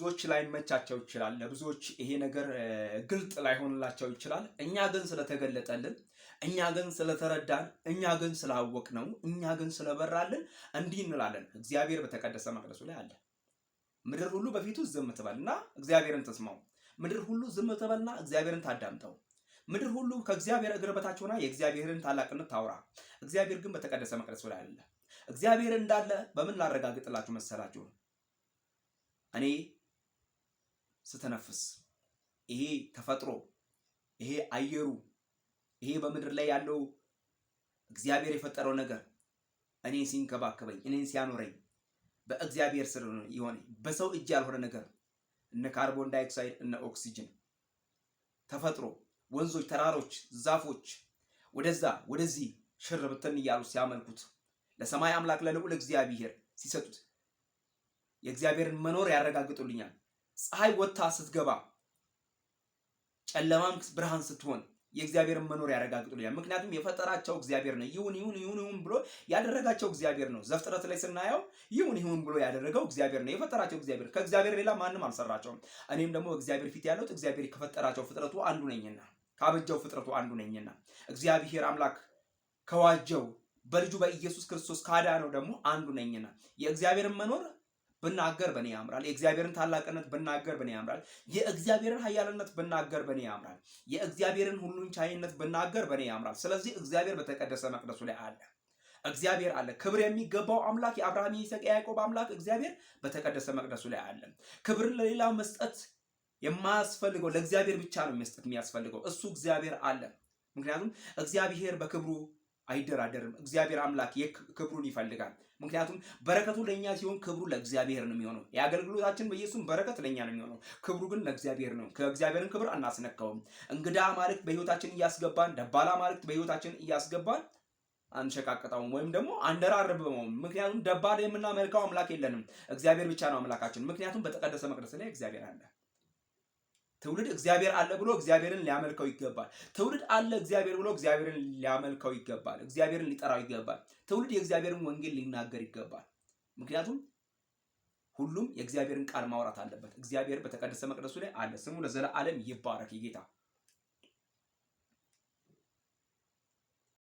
ለብዙዎች ላይ መቻቸው ይችላል። ለብዙዎች ይሄ ነገር ግልጥ ላይሆንላቸው ይችላል። እኛ ግን ስለተገለጠልን፣ እኛ ግን ስለተረዳን፣ እኛ ግን ስላወቅነው፣ እኛ ግን ስለበራልን እንዲህ እንላለን። እግዚአብሔር በተቀደሰ መቅደሱ ላይ አለ። ምድር ሁሉ በፊቱ ዝም ትበልና እግዚአብሔርን ትስማው። ምድር ሁሉ ዝም ትበልና እግዚአብሔርን ታዳምጠው። ምድር ሁሉ ከእግዚአብሔር እግር በታች ሆና የእግዚአብሔርን ታላቅነት ታውራ። እግዚአብሔር ግን በተቀደሰ መቅደሱ ላይ አለ። እግዚአብሔር እንዳለ በምን ላረጋግጥላችሁ መሰላችሁ? እኔ ስተነፍስ ይሄ ተፈጥሮ፣ ይሄ አየሩ፣ ይሄ በምድር ላይ ያለው እግዚአብሔር የፈጠረው ነገር እኔን ሲንከባከበኝ፣ እኔን ሲያኖረኝ፣ በእግዚአብሔር ስር የሆነ በሰው እጅ ያልሆነ ነገር እነ ካርቦን ዳይኦክሳይድ እነ ኦክሲጅን ተፈጥሮ፣ ወንዞች፣ ተራሮች፣ ዛፎች ወደዛ ወደዚህ ሽር ብትን እያሉ ሲያመልኩት ለሰማይ አምላክ ለልዑል እግዚአብሔር ሲሰጡት የእግዚአብሔርን መኖር ያረጋግጡልኛል። ፀሐይ ወጥታ ስትገባ ጨለማም ብርሃን ስትሆን የእግዚአብሔርን መኖር ያረጋግጡልኛል። ምክንያቱም የፈጠራቸው እግዚአብሔር ነው። ይሁን ይሁን ይሁን ይሁን ብሎ ያደረጋቸው እግዚአብሔር ነው። ዘፍጥረት ላይ ስናየው ይሁን ይሁን ብሎ ያደረገው እግዚአብሔር ነው። የፈጠራቸው እግዚአብሔር፣ ከእግዚአብሔር ሌላ ማንም አልሰራቸውም። እኔም ደግሞ እግዚአብሔር ፊት ያለሁት እግዚአብሔር ከፈጠራቸው ፍጥረቱ አንዱ ነኝና፣ ካበጀው ፍጥረቱ አንዱ ነኝና፣ እግዚአብሔር አምላክ ከዋጀው በልጁ በኢየሱስ ክርስቶስ ካዳነው ደግሞ አንዱ ነኝና የእግዚአብሔርን መኖር ብናገር በኔ ያምራል። የእግዚአብሔርን ታላቅነት ብናገር በኔ ያምራል። የእግዚአብሔርን ኃያልነት ብናገር በኔ ያምራል። የእግዚአብሔርን ሁሉን ቻይነት ብናገር በኔ ያምራል። ስለዚህ እግዚአብሔር በተቀደሰ መቅደሱ ላይ አለ። እግዚአብሔር አለ። ክብር የሚገባው አምላክ የአብርሃም የይስሐቅ የያዕቆብ አምላክ እግዚአብሔር በተቀደሰ መቅደሱ ላይ አለ። ክብርን ለሌላ መስጠት የማያስፈልገው ለእግዚአብሔር ብቻ ነው መስጠት የሚያስፈልገው። እሱ እግዚአብሔር አለ። ምክንያቱም እግዚአብሔር በክብሩ አይደራደርም። እግዚአብሔር አምላክ ክብሩን ይፈልጋል። ምክንያቱም በረከቱ ለኛ ሲሆን ክብሩ ለእግዚአብሔር ነው የሚሆነው። የአገልግሎታችን በኢየሱስ በረከት ለኛ ነው የሚሆነው፣ ክብሩ ግን ለእግዚአብሔር ነው። ከእግዚአብሔርን ክብር አናስነካውም። እንግዳ አማልክት በህይወታችን እያስገባን፣ ደባላ አማልክት በህይወታችን እያስገባን አንሸቃቅጣውም ወይም ደግሞ አንደራርበውም። ምክንያቱም ደባል የምናመልከው አምላክ የለንም። እግዚአብሔር ብቻ ነው አምላካችን። ምክንያቱም በተቀደሰ መቅደስ ላይ እግዚአብሔር አለ። ትውልድ እግዚአብሔር አለ ብሎ እግዚአብሔርን ሊያመልከው ይገባል። ትውልድ አለ እግዚአብሔር ብሎ እግዚአብሔርን ሊያመልከው ይገባል። እግዚአብሔርን ሊጠራው ይገባል። ትውልድ የእግዚአብሔርን ወንጌል ሊናገር ይገባል። ምክንያቱም ሁሉም የእግዚአብሔርን ቃል ማውራት አለበት። እግዚአብሔር በተቀደሰ መቅደሱ ላይ አለ። ስሙ ለዘላለም ይባረክ። ይጌታ